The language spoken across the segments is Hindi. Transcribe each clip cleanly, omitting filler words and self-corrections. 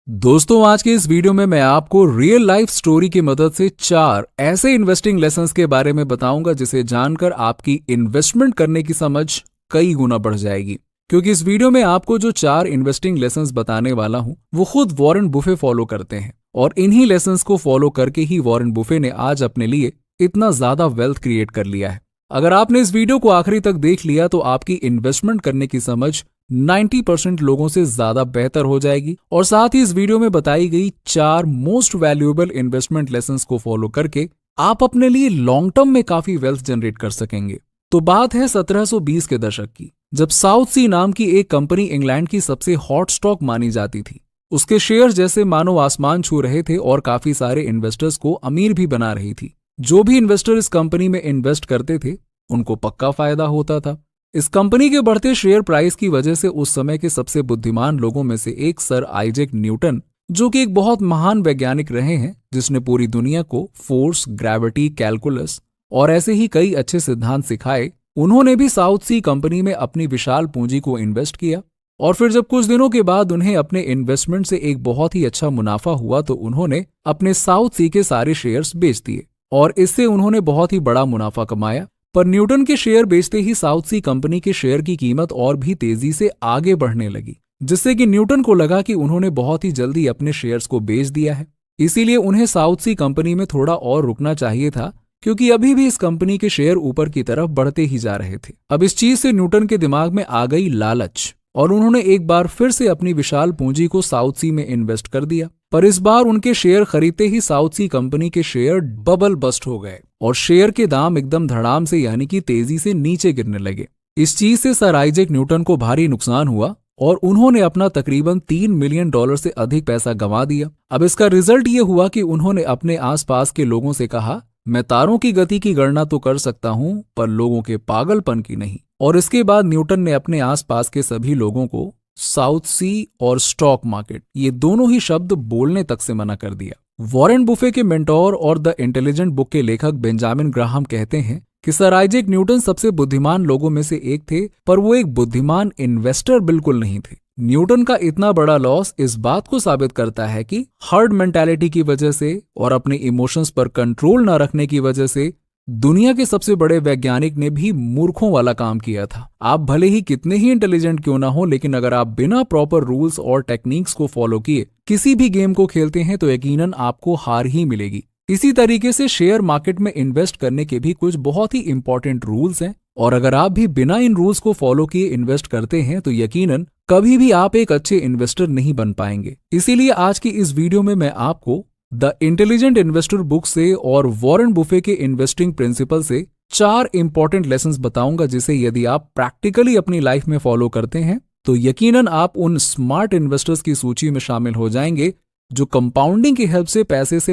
दोस्तों, आज के इस वीडियो में मैं आपको रियल लाइफ स्टोरी की मदद से 4 ऐसे इन्वेस्टिंग लेसन्स के बारे में बताऊंगा जिसे जानकर आपकी इन्वेस्टमेंट करने की समझ कई गुना बढ़ जाएगी। क्योंकि इस वीडियो में आपको जो 4 इन्वेस्टिंग लेसन्स बताने वाला हूं वो खुद वॉरेन बुफे फॉलो करते हैं और इन्हीं लेसन्स को फॉलो करके ही वॉरेन बुफे ने आज अपने लिए इतना ज्यादा वेल्थ क्रिएट कर लिया है। अगर आपने इस वीडियो को आखिरी तक देख लिया तो आपकी इन्वेस्टमेंट करने की समझ 90% लोगों से ज्यादा बेहतर हो जाएगी और साथ ही इस वीडियो में बताई गई 4 मोस्ट वैल्यूएबल इन्वेस्टमेंट लेसन्स को फॉलो करके आप अपने लिए लॉन्ग टर्म में काफी वेल्थ जनरेट कर सकेंगे। तो बात है 1720 के दशक की, जब साउथ सी नाम की एक कंपनी इंग्लैंड की सबसे हॉट स्टॉक मानी जाती थी। उसके शेयर जैसे मानो आसमान छू रहे थे और काफी सारे इन्वेस्टर्स को अमीर भी बना रही थी। जो भी इन्वेस्टर इस कंपनी में इन्वेस्ट करते थे उनको पक्का फायदा होता था। इस कंपनी के बढ़ते शेयर प्राइस की वजह से उस समय के सबसे बुद्धिमान लोगों में से एक सर आइजैक न्यूटन, जो कि एक बहुत महान वैज्ञानिक रहे हैं जिसने पूरी दुनिया को फोर्स, ग्रेविटी, कैलकुलस और ऐसे ही कई अच्छे सिद्धांत सिखाए, उन्होंने भी साउथ सी कंपनी में अपनी विशाल पूंजी को इन्वेस्ट किया। और फिर जब कुछ दिनों के बाद उन्हें अपने इन्वेस्टमेंट से एक बहुत ही अच्छा मुनाफा हुआ तो उन्होंने अपने साउथ सी के सारे शेयर्स बेच दिए और इससे उन्होंने बहुत ही बड़ा मुनाफा कमाया। पर न्यूटन के शेयर बेचते ही साउथ सी कंपनी के शेयर की कीमत और भी तेजी से आगे बढ़ने लगी, जिससे कि न्यूटन को लगा कि उन्होंने बहुत ही जल्दी अपने शेयर्स को बेच दिया है। इसीलिए उन्हें साउथ सी कंपनी में थोड़ा और रुकना चाहिए था, क्योंकि अभी भी इस कंपनी के शेयर ऊपर की तरफ बढ़ते ही जा रहे थे। अब इस चीज से न्यूटन के दिमाग में आ गई लालच और उन्होंने एक बार फिर से अपनी विशाल पूंजी को साउथ सी में इन्वेस्ट कर दिया। पर इस बार उनके शेयर खरीदते ही साउथ सी कंपनी के शेयर बबल बस्ट हो गए और शेयर के दाम एकदम धड़ाम से यानी कि तेजी से नीचे गिरने लगे। इस चीज से सर आइजैक न्यूटन को भारी नुकसान हुआ और उन्होंने अपना तकरीबन $3 मिलियन से अधिक पैसा गंवा दिया। अब इसका रिजल्ट ये हुआ कि उन्होंने अपने आसपास के लोगों से कहा, मैं तारों की गति की गणना तो कर सकता हूं पर लोगों के पागलपन की नहीं। और इसके बाद न्यूटन ने अपने आसपास के सभी लोगों को साउथ सी और स्टॉक मार्केट ये दोनों ही शब्द बोलने तक से मना कर दिया। वॉरेन बुफे के मेंटोर और द इंटेलिजेंट बुक के लेखक बेंजामिन ग्राहम कहते हैं कि सर आइजैक न्यूटन सबसे बुद्धिमान लोगों में से एक थे, पर वो एक बुद्धिमान इन्वेस्टर बिल्कुल नहीं थे। न्यूटन का इतना बड़ा लॉस इस बात को साबित करता है कि हर्ड मेंटालिटी की वजह से और अपने इमोशंस पर कंट्रोल न रखने की वजह से दुनिया के सबसे बड़े वैज्ञानिक ने भी मूर्खों वाला काम किया था। आप भले ही कितने ही इंटेलिजेंट क्यों ना हो, लेकिन अगर आप बिना प्रॉपर रूल्स और टेक्निक्स को फॉलो किए किसी भी गेम को खेलते हैं तो यकीनन आपको हार ही मिलेगी। इसी तरीके से शेयर मार्केट में इन्वेस्ट करने के भी कुछ बहुत ही इंपॉर्टेंट रूल्स हैं और अगर आप भी बिना इन रूल्स को फॉलो किए इन्वेस्ट करते हैं तो यकीनन कभी भी आप एक अच्छे इन्वेस्टर नहीं बन पाएंगे। इसीलिए आज की इस वीडियो में मैं आपको द इंटेलिजेंट इन्वेस्टर बुक से और वॉरेन बुफे के इन्वेस्टिंग प्रिंसिपल से 4 इंपॉर्टेंट लेसन्स बताऊंगा, जिसे यदि आप प्रैक्टिकली अपनी लाइफ में फॉलो करते हैं तो यकीनन आप उन स्मार्ट इन्वेस्टर्स की सूची में शामिल हो जाएंगे जो कंपाउंडिंग की हेल्प से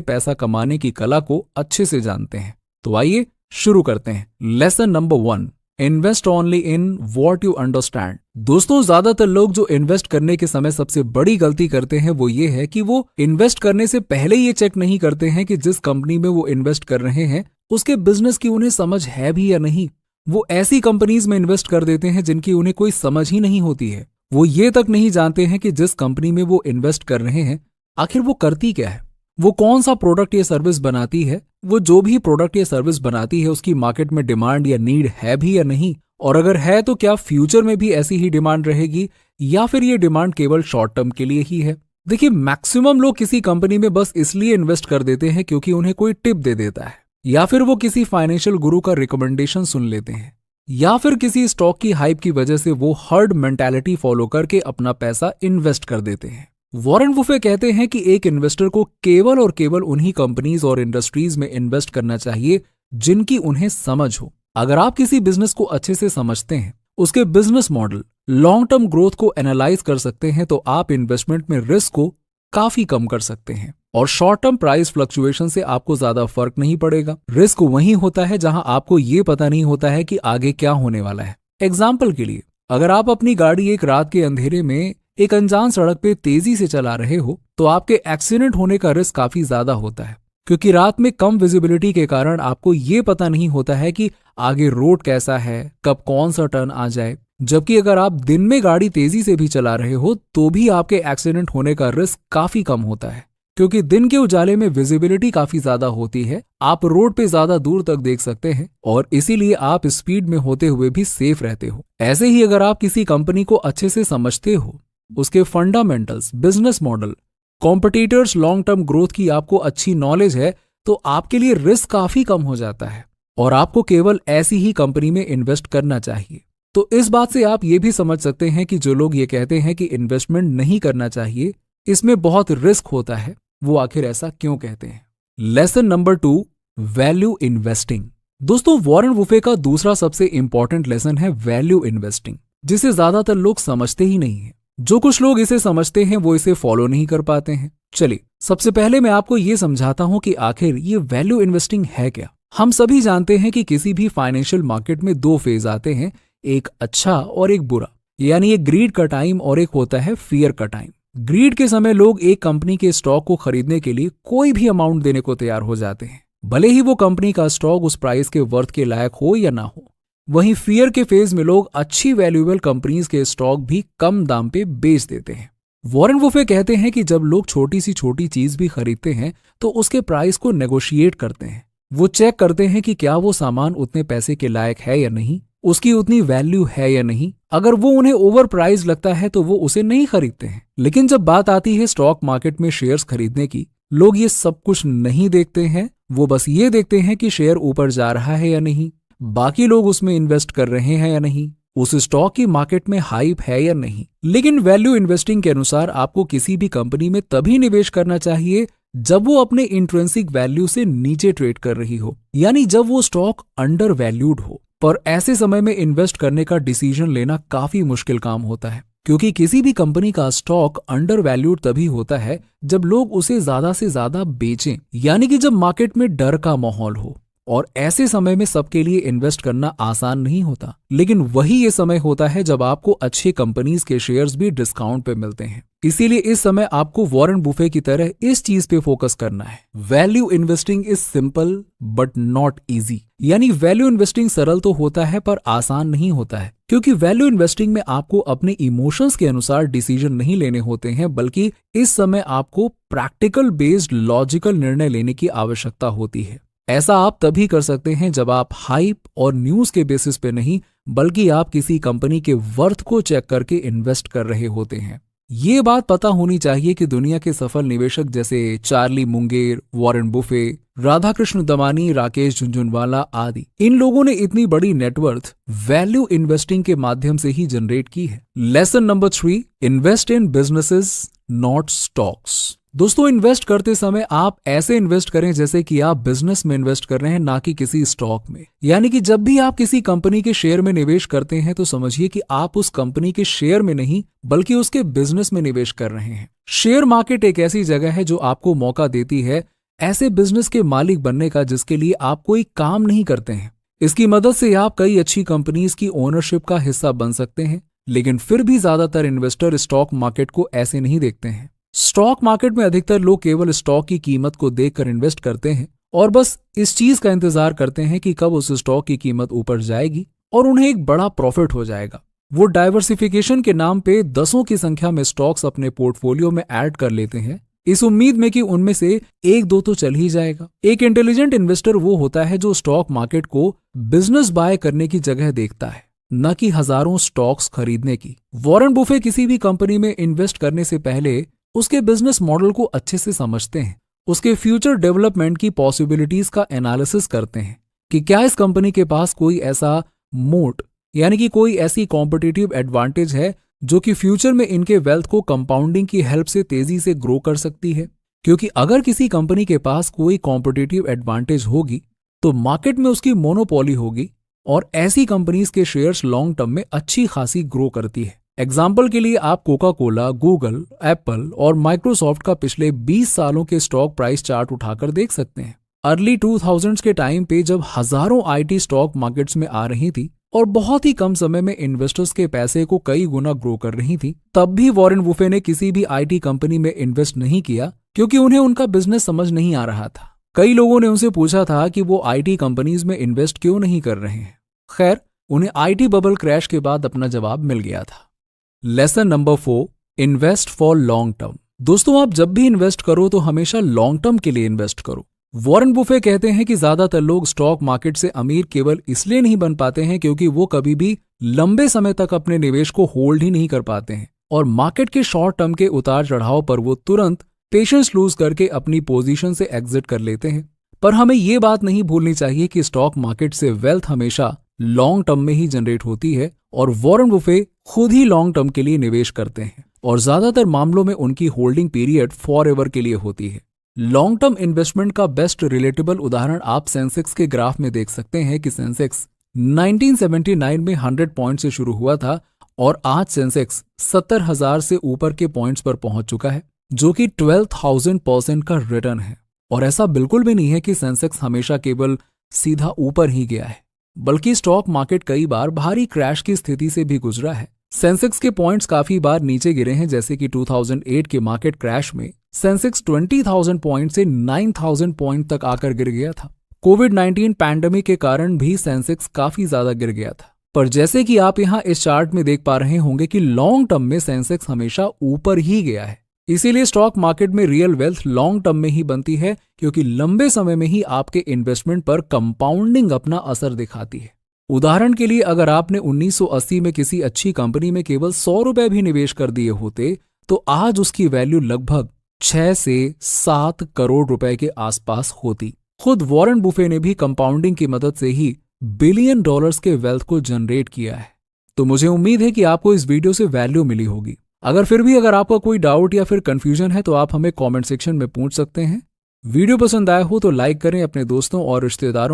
पैसा कमाने की कला को अच्छे से जानते हैं। तो आइए शुरू करते हैं। Lesson number 1, invest only in what you understand. दोस्तों, ज्यादातर लोग जो इन्वेस्ट करने के समय सबसे बड़ी गलती करते हैं वो ये है कि वो इन्वेस्ट करने से पहले ये चेक नहीं करते हैं कि जिस कंपनी में वो इन्वेस्ट कर रहे हैं उसके बिजनेस की उन्हें समझ है भी या नहीं। वो ऐसी कंपनीज में इन्वेस्ट कर देते हैं जिनकी उन्हें कोई समझ ही नहीं होती है। वो ये तक नहीं जानते हैं कि जिस कंपनी में वो इन्वेस्ट कर रहे हैं आखिर वो करती क्या है, वो कौन सा प्रोडक्ट या सर्विस बनाती है, वो जो भी प्रोडक्ट या सर्विस बनाती है उसकी मार्केट में डिमांड या नीड है भी या नहीं, और अगर है तो क्या फ्यूचर में भी ऐसी ही डिमांड रहेगी या फिर ये डिमांड केवल शॉर्ट टर्म के लिए ही है। देखिए, मैक्सिमम लोग किसी कंपनी में बस इसलिए इन्वेस्ट कर देते हैं क्योंकि उन्हें कोई टिप दे देता है, या फिर वो किसी फाइनेंशियल गुरु का रिकमेंडेशन सुन लेते हैं, या फिर किसी स्टॉक की हाइप की वजह से वो हर्ड मेंटालिटी फॉलो करके अपना पैसा इन्वेस्ट कर देते हैं। वॉरेन बुफे कहते हैं कि एक इन्वेस्टर को केवल और केवल उन्हीं कंपनीज और इंडस्ट्रीज में इन्वेस्ट करना चाहिए जिनकी उन्हें समझ हो। अगर आप किसी बिजनेस को अच्छे से समझते हैं, उसके business model, long term growth को एनालाइज कर सकते हैं तो आप इन्वेस्टमेंट में रिस्क को काफी कम कर सकते हैं और शॉर्ट टर्म प्राइस फ्लक्चुएशन से आपको ज्यादा फर्क नहीं पड़ेगा। रिस्क वहीं होता है जहां आपको ये पता नहीं होता है कि आगे क्या होने वाला है। एग्जाम्पल के लिए, अगर आप अपनी गाड़ी एक रात के अंधेरे में एक अनजान सड़क पे तेजी से चला रहे हो तो आपके एक्सीडेंट होने का रिस्क काफी ज्यादा होता है, क्योंकि रात में कम विजिबिलिटी के कारण आपको ये पता नहीं होता है कि आगे रोड कैसा है, कब कौन सा टर्न आ जाए। जबकि अगर आप दिन में गाड़ी तेजी से भी चला रहे हो तो भी आपके एक्सीडेंट होने का रिस्क काफी कम होता है, क्योंकि दिन के उजाले में विजिबिलिटी काफी ज्यादा होती है, आप रोड पे ज्यादा दूर तक देख सकते हैं और इसीलिए आप स्पीड में होते हुए भी सेफ रहते हो। ऐसे ही अगर आप किसी कंपनी को अच्छे से समझते हो, उसके fundamentals, business model, competitors, long term growth की आपको अच्छी नॉलेज है, तो आपके लिए रिस्क काफी कम हो जाता है और आपको केवल ऐसी ही कंपनी में इन्वेस्ट करना चाहिए। तो इस बात से आप ये भी समझ सकते हैं कि जो लोग ये कहते हैं कि इन्वेस्टमेंट नहीं करना चाहिए, इसमें बहुत रिस्क होता है, वो आखिर ऐसा क्यों कहते हैं। Lesson number 2, value investing. दोस्तों, वॉरेन बुफे का दूसरा सबसे इंपॉर्टेंट लेसन है वैल्यू इन्वेस्टिंग, जिसे ज्यादातर लोग समझते ही नहीं है। जो कुछ लोग इसे समझते हैं वो इसे फॉलो नहीं कर पाते हैं। चलिए, सबसे पहले मैं आपको ये समझाता हूं कि आखिर ये वैल्यू इन्वेस्टिंग है क्या। हम सभी जानते हैं कि किसी भी फाइनेंशियल मार्केट में 2 फेज आते हैं, एक अच्छा और एक बुरा, यानी एक ग्रीड का टाइम और एक होता है फियर का टाइम। ग्रीड के समय लोग एक कंपनी के स्टॉक को खरीदने के लिए कोई भी अमाउंट देने को तैयार हो जाते हैं, भले ही वो कंपनी का स्टॉक उस प्राइस के वर्थ के लायक हो या ना हो। वहीं फियर के फेज में लोग अच्छी वैल्यूएबल कंपनीज के स्टॉक भी कम दाम पे बेच देते हैं। वॉरेन बुफे कहते हैं कि जब लोग छोटी सी छोटी चीज भी खरीदते हैं तो उसके प्राइस को नेगोशिएट करते हैं। वो चेक करते हैं कि क्या वो सामान उतने पैसे के लायक है या नहीं, उसकी उतनी वैल्यू है या नहीं। अगर वो उन्हें ओवर प्राइस लगता है तो वो उसे नहीं खरीदते हैं। लेकिन जब बात आती है स्टॉक मार्केट में शेयर्स खरीदने की, लोग ये सब कुछ नहीं देखते हैं। वो बस ये देखते हैं कि शेयर ऊपर जा रहा है या नहीं, बाकी लोग उसमें इन्वेस्ट कर रहे हैं या नहीं, उस स्टॉक की मार्केट में हाइप है या नहीं। लेकिन वैल्यू इन्वेस्टिंग के अनुसार आपको किसी भी कंपनी में तभी निवेश करना चाहिए जब वो अपने इंट्रिंसिक वैल्यू से नीचे ट्रेड कर रही हो, यानी जब वो स्टॉक अंडर वैल्यूड हो। पर ऐसे समय में इन्वेस्ट करने का डिसीजन लेना काफी मुश्किल काम होता है, क्योंकि किसी भी कंपनी का स्टॉक अंडर वैल्यूड तभी होता है जब लोग उसे ज्यादा से ज्यादा बेचें, यानी कि जब मार्केट में डर का माहौल हो। और ऐसे समय में सबके लिए इन्वेस्ट करना आसान नहीं होता, लेकिन वही ये समय होता है जब आपको अच्छी कंपनीज के शेयर्स भी डिस्काउंट पे मिलते हैं। इसीलिए इस समय आपको वॉरेन बुफे की तरह इस चीज पे फोकस करना है। Value investing is simple but not easy, यानी वैल्यू इन्वेस्टिंग सरल तो होता है पर आसान नहीं होता है, क्योंकि वैल्यू इन्वेस्टिंग में आपको अपने इमोशंस के अनुसार डिसीजन नहीं लेने होते हैं, बल्कि इस समय आपको प्रैक्टिकल बेस्ड लॉजिकल निर्णय लेने की आवश्यकता होती है। ऐसा आप तभी कर सकते हैं जब आप हाइप और न्यूज के बेसिस पे नहीं, बल्कि आप किसी कंपनी के वर्थ को चेक करके इन्वेस्ट कर रहे होते हैं। ये बात पता होनी चाहिए कि दुनिया के सफल निवेशक जैसे Charlie Munger, Warren Buffett, Radhakrishna Damani, Rakesh Jhunjhunwala आदि, इन लोगों ने इतनी बड़ी नेटवर्थ वैल्यू इन्वेस्टिंग के माध्यम से ही जनरेट की है। Lesson number 3, invest in businesses not stocks. दोस्तों, इन्वेस्ट करते समय आप ऐसे इन्वेस्ट करें जैसे कि आप बिजनेस में इन्वेस्ट कर रहे हैं, ना कि किसी स्टॉक में। यानी कि जब भी आप किसी कंपनी के शेयर में निवेश करते हैं तो समझिए कि आप उस कंपनी के शेयर में नहीं बल्कि उसके बिजनेस में निवेश कर रहे हैं। शेयर मार्केट एक ऐसी जगह है जो आपको मौका देती है ऐसे बिजनेस के मालिक बनने का जिसके लिए आप कोई काम नहीं करते हैं। इसकी मदद से आप कई अच्छी कंपनीज की ओनरशिप का हिस्सा बन सकते हैं। लेकिन फिर भी ज्यादातर इन्वेस्टर स्टॉक मार्केट को ऐसे नहीं देखते हैं। स्टॉक मार्केट में अधिकतर लोग केवल स्टॉक की कीमत को देखकर इन्वेस्ट करते हैं और बस इस चीज का इंतजार करते हैं कि कब उस स्टॉक की कीमत ऊपर जाएगी और उन्हें एक बड़ा प्रॉफिट हो जाएगा। वो डाइवर्सिफिकेशन के नाम पे दसों की संख्या में स्टॉक्स अपने पोर्टफोलियो में ऐड कर लेते हैं, इस उम्मीद में कि उनमें से एक दो तो चल ही जाएगा। एक इंटेलिजेंट इन्वेस्टर वो होता है जो स्टॉक मार्केट को बिजनेस बाय करने की जगह देखता है, न कि हजारों स्टॉक्स खरीदने की। वॉरेन बुफे किसी भी कंपनी में इन्वेस्ट करने से पहले उसके बिजनेस मॉडल को अच्छे से समझते हैं, उसके फ्यूचर डेवलपमेंट की पॉसिबिलिटीज का एनालिसिस करते हैं कि क्या इस कंपनी के पास कोई ऐसा मोट, यानी कि कोई ऐसी कॉम्पिटिटिव एडवांटेज है जो कि फ्यूचर में इनके वेल्थ को कंपाउंडिंग की हेल्प से तेजी से ग्रो कर सकती है। क्योंकि अगर किसी कंपनी के पास कोई कॉम्पिटिटिव एडवांटेज होगी तो मार्केट में उसकी मोनोपोली होगी और ऐसी कंपनीज के शेयर्स लॉन्ग टर्म में अच्छी खासी ग्रो करती है। एग्जाम्पल के लिए आप कोका कोला, गूगल, एप्पल और माइक्रोसॉफ्ट का पिछले 20 सालों के स्टॉक प्राइस चार्ट उठाकर देख सकते हैं। अर्ली 2000s के टाइम पे जब हजारों आईटी स्टॉक मार्केट्स में आ रही थी और बहुत ही कम समय में इन्वेस्टर्स के पैसे को कई गुना ग्रो कर रही थी, तब भी वॉरेन बुफे ने किसी भी आईटी कंपनी में इन्वेस्ट नहीं किया क्योंकि उन्हें उनका बिजनेस समझ नहीं आ रहा था। कई लोगों ने उनसे पूछा था कि वो आईटी कंपनीज में इन्वेस्ट क्यों नहीं कर रहे हैं। खैर, उन्हें आईटी बबल क्रैश के बाद अपना जवाब मिल गया था। Lesson number 4, invest for long term. दोस्तों, आप जब भी इन्वेस्ट करो तो हमेशा लॉन्ग टर्म के लिए इन्वेस्ट करो। वॉरेन बुफे कहते हैं कि ज्यादातर लोग स्टॉक मार्केट से अमीर केवल इसलिए नहीं बन पाते हैं क्योंकि वो कभी भी लंबे समय तक अपने निवेश को होल्ड ही नहीं कर पाते हैं और मार्केट के शॉर्ट टर्म के उतार चढ़ाव पर वो तुरंत पेशेंस लूज करके अपनी पोजीशन से एग्जिट कर लेते हैं। पर हमें ये बात नहीं भूलनी चाहिए कि स्टॉक मार्केट से वेल्थ हमेशा लॉन्ग टर्म में ही जनरेट होती है और वॉरेन बुफे खुद ही लॉन्ग टर्म के लिए निवेश करते हैं और ज्यादातर मामलों में उनकी होल्डिंग पीरियड फॉर एवर के लिए होती है। लॉन्ग टर्म इन्वेस्टमेंट का बेस्ट रिलेटेबल उदाहरण आप सेंसेक्स के ग्राफ में देख सकते हैं कि सेंसेक्स 1979 में 100 पॉइंट से शुरू हुआ था और आज सेंसेक्स 70,000 से ऊपर के पॉइंट्स पर पहुंच चुका है, जो कि 12,000% का रिटर्न है। और ऐसा बिल्कुल भी नहीं है कि सेंसेक्स हमेशा केवल सीधा ऊपर ही गया है, बल्कि स्टॉक मार्केट कई बार भारी क्रैश की स्थिति से भी गुजरा है। सेंसेक्स के पॉइंट्स काफी बार नीचे गिरे हैं, जैसे कि 2008 के मार्केट क्रैश में सेंसेक्स 20,000 पॉइंट से 9,000 पॉइंट तक आकर गिर गया था। कोविड-19 पैंडेमिक के कारण भी सेंसेक्स काफी ज्यादा गिर गया था। पर जैसे कि आप यहाँ इस चार्ट में देख पा रहे होंगे कि लॉन्ग टर्म में सेंसेक्स हमेशा ऊपर ही गया है। इसीलिए स्टॉक मार्केट में रियल वेल्थ लॉन्ग टर्म में ही बनती है, क्योंकि लंबे समय में ही आपके इन्वेस्टमेंट पर कंपाउंडिंग अपना असर दिखाती है। उदाहरण के लिए, अगर आपने 1980 में किसी अच्छी कंपनी में केवल 100 रुपए भी निवेश कर दिए होते तो आज उसकी वैल्यू लगभग 6 से 7 करोड़ रुपए के आसपास होती। खुद वॉरेन बुफे ने भी कंपाउंडिंग की मदद से ही बिलियन डॉलर्स के वेल्थ को जनरेट किया है। तो मुझे उम्मीद है कि आपको इस वीडियो से वैल्यू मिली होगी। अगर आपका कोई डाउट या फिर कंफ्यूजन है तो आप हमें कमेंट सेक्शन में पूछ सकते हैं। वीडियो पसंद आया हो तो लाइक करें, अपने दोस्तों और रिश्तेदारों